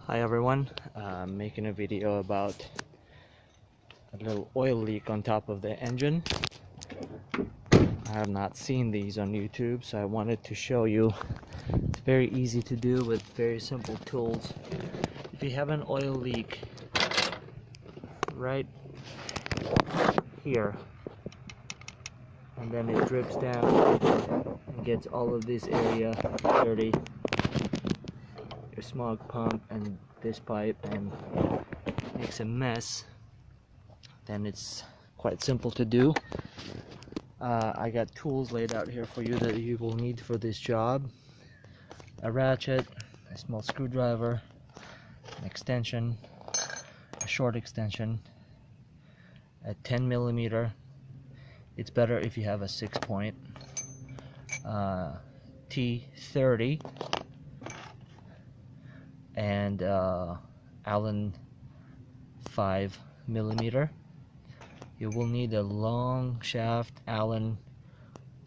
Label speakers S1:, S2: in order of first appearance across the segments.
S1: Hi everyone, I'm making a video about a little oil leak on top of the engine. I have not seen these on YouTube, so I wanted to show you. It's very easy to do with very simple tools. If you have an oil leak right here and then it drips down and gets all of this area dirty, your smog pump and this pipe, and makes a mess, then it's quite simple to do. I got tools laid out here for you that you will need for this job: a ratchet, a small screwdriver, an extension, a short extension, a 10mm. It's better if you have a 6-point, T30, and Allen 5mm. You will need a long shaft Allen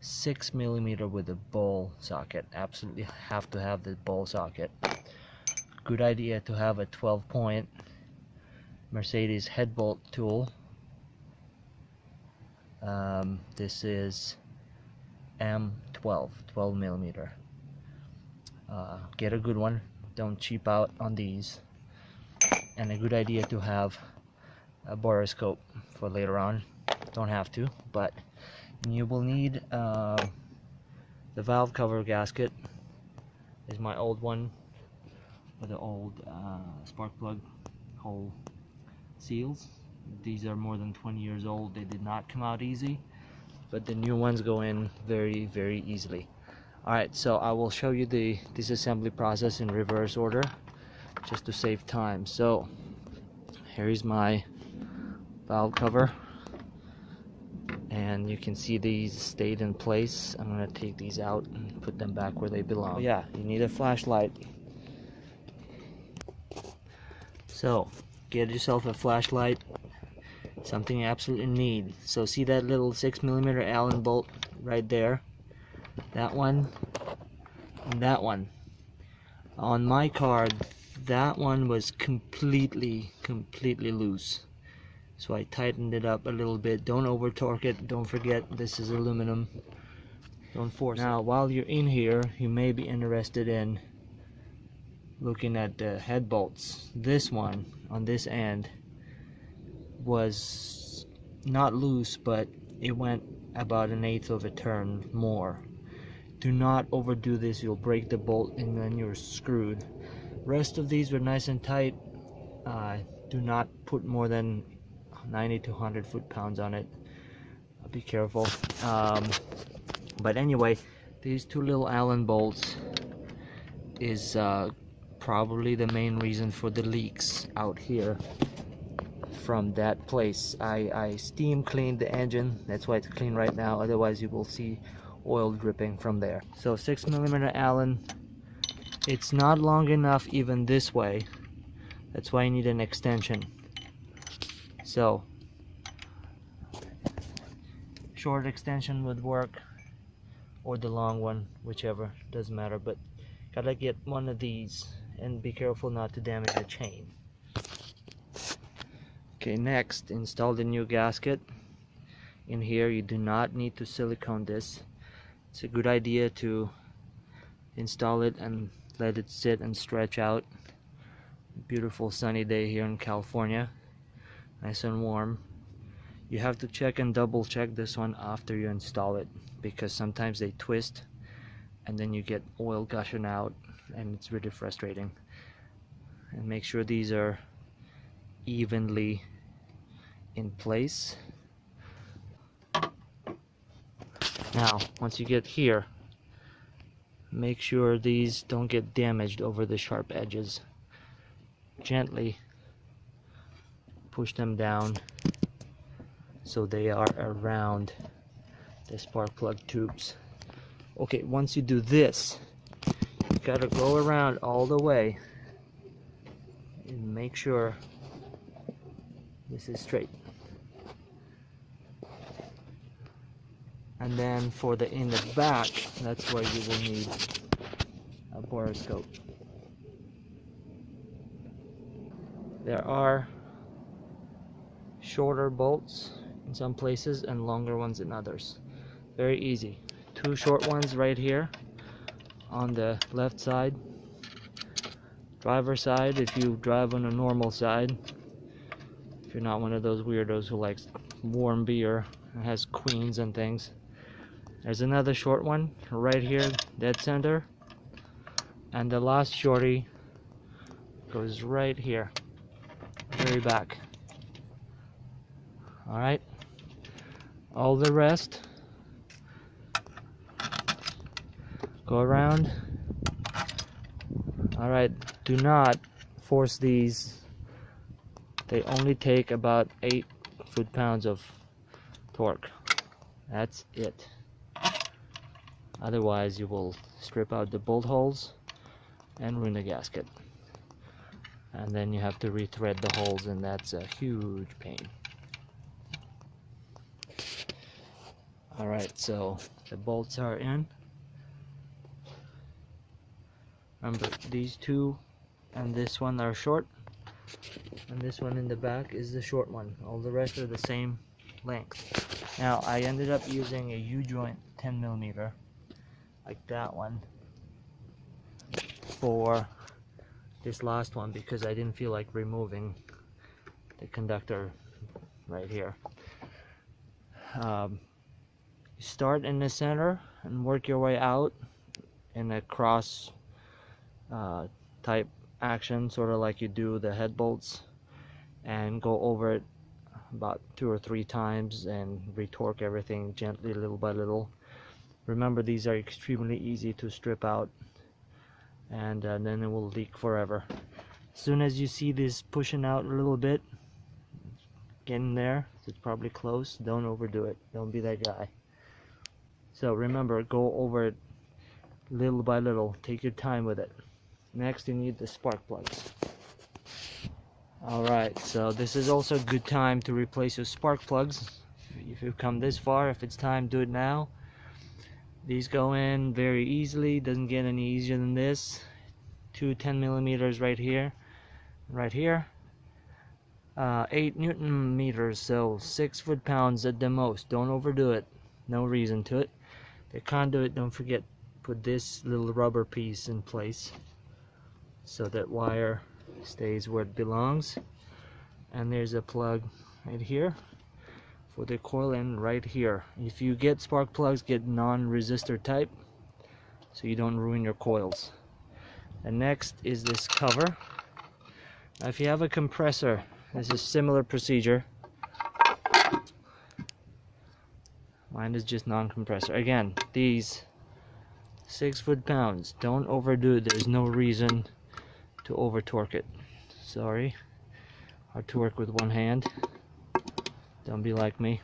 S1: 6mm with a ball socket. Absolutely have to have the ball socket. Good idea to have a 12-point Mercedes head bolt tool. This is M12, 12mm. Get a good one. Don't cheap out on these. And a good idea to have a borescope for later on. Don't have to, but you will need the valve cover gasket. Is my old one with the old spark plug hole seals. These are more than 20 years old. They did not come out easy, but the new ones go in very, very easily. Alright, so I will show you the disassembly process in reverse order just to save time. So here is my valve cover, and you can see these stayed in place. I'm going to take these out and put them back where they belong. Oh yeah, you need a flashlight. So get yourself a flashlight, something you absolutely need. So see that little 6mm Allen bolt right there? That one and that one. On my card, that one was completely loose, so I tightened it up a little bit. Don't over torque it. Don't forget, this is aluminum. Don't force it. Now while you're in here, you may be interested in looking at the head bolts. This one on this end was not loose, but it went about 1/8 of a turn more. Do not overdo this, you'll break the bolt and then you're screwed. Rest of these were nice and tight. Do not put more than 90 to 100 foot-pounds on it. Be careful. But anyway, these two little Allen bolts is probably the main reason for the leaks out here from that place. I steam cleaned the engine, that's why it's clean right now, otherwise you will see oil dripping from there. So 6mm Allen, it's not long enough even this way, that's why you need an extension. So short extension would work, or the long one, whichever, doesn't matter, but gotta get one of these and be careful not to damage the chain. Okay, next, install the new gasket. In here you do not need to silicone this. It's a good idea to install it and let it sit and stretch out. Beautiful sunny day here in California, nice and warm. You have to check and double check this one after you install it, because sometimes they twist and then you get oil gushing out and it's really frustrating. And make sure these are evenly in place. Now once you get here, make sure these don't get damaged over the sharp edges. Gently push them down so they are around the spark plug tubes. Okay, once you do this, you gotta go around all the way and make sure this is straight. And then for the in the back, that's where you will need a borescope. There are shorter bolts in some places and longer ones in others. Very easy. Two short ones right here on the left side, driver's side if you drive on a normal side, if you're not one of those weirdos who likes warm beer and has queens and things. There's another short one right here, dead center, and the last shorty goes right here, very back. Alright, all the rest go around. Alright, do not force these. They only take about 8 foot-pounds of torque. That's it. Otherwise you will strip out the bolt holes and ruin the gasket. And then you have to rethread the holes, and that's a huge pain. Alright, so the bolts are in. Remember, these two and this one are short, and this one in the back is the short one. All the rest are the same length. Now, I ended up using a U-joint 10mm, like that one, for this last one because I didn't feel like removing the conductor right here. Start in the center and work your way out in a cross type action, sort of like you do the head bolts, and go over it about 2 or 3 times and retorque everything gently, little by little. Remember, these are extremely easy to strip out, and then it will leak forever. As soon as you see this pushing out a little bit, get in there. It's probably close. Don't overdo it. Don't be that guy. So remember, go over it little by little. Take your time with it. Next, you need the spark plugs. Alright, so this is also a good time to replace your spark plugs. If you've come this far, if it's time, do it now. These go in very easily. Doesn't get any easier than this. 2 10mm right here, right here. 8 Newton meters, so 6 foot-pounds at the most. Don't overdo it. No reason to it. The conduit, don't forget, put this little rubber piece in place so that wire stays where it belongs. And there's a plug right here for the coil, and right here. If you get spark plugs, get non-resistor type so you don't ruin your coils. And next is this cover. Now, if you have a compressor, this is similar procedure. Mine is just non-compressor. Again, these 6 foot-pounds. Don't overdo it. There's no reason to over torque it. Sorry. Hard to work with one hand. Don't be like me.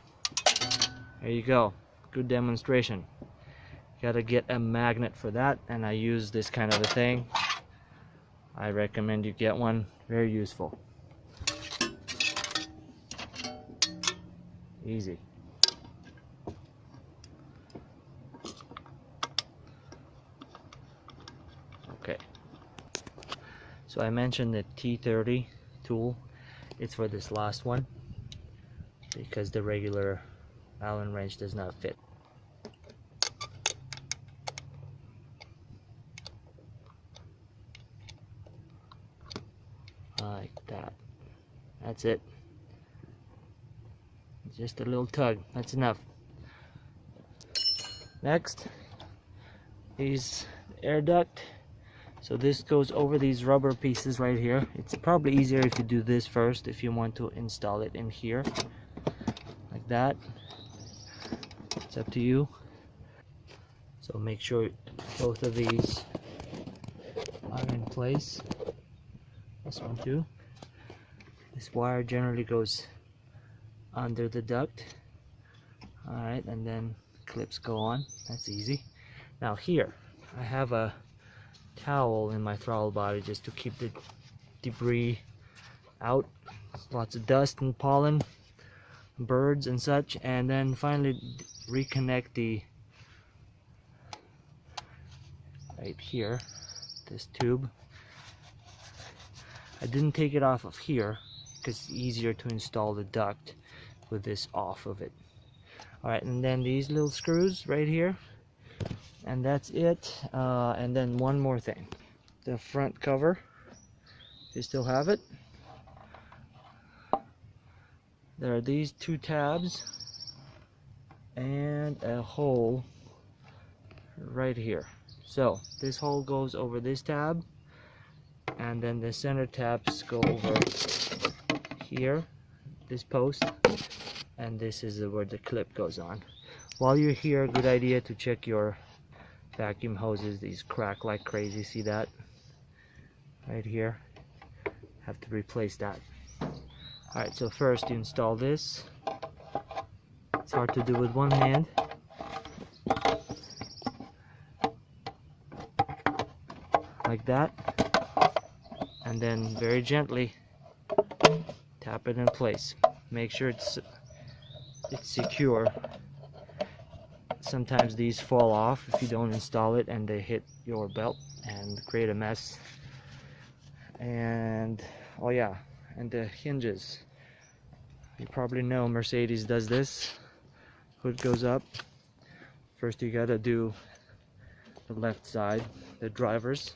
S1: There you go. Good demonstration. Gotta get a magnet for that, and I use this kind of a thing. I recommend you get one. Very useful. Easy. Okay. So I mentioned the C230 tool. It's for this last one because the regular Allen wrench does not fit. Like that. That's it. Just a little tug. That's enough. Next is air duct. So this goes over these rubber pieces right here. It's probably easier if you do this first if you want to install it in here. Like that. It's up to you. So make sure both of these are in place. This one too. This wire generally goes under the duct. Alright, and then clips go on. That's easy. Now here, I have a towel in my throttle body just to keep the debris out. Lots of dust and pollen, birds and such. And then finally reconnect the right here, this tube. I didn't take it off of here because it's easier to install the duct with this off of it. Alright, and then these little screws right here, and that's it. And then one more thing, the front cover, you still have it. There are these two tabs and a hole right here. So this hole goes over this tab, and then the center tabs go over here, this post, and this is where the clip goes on. While you're here, good idea to check your vacuum hoses. These crack like crazy. See that right here? Have to replace that. Alright, so first you install this. It's hard to do with one hand. Like that. And then very gently tap it in place. Make sure it's secure. Sometimes these fall off if you don't install it, and they hit your belt and create a mess. And oh yeah, and the hinges, you probably know Mercedes does this. Hood goes up. First you gotta do the left side, the driver's,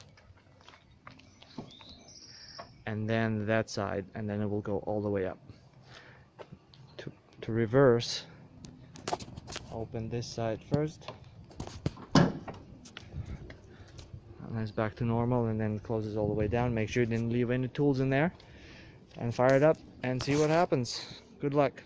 S1: and then that side, and then it will go all the way up. To reverse, open this side first, and then it's back to normal, and then it closes all the way down. Make sure you didn't leave any tools in there, and fire it up and see what happens. Good luck.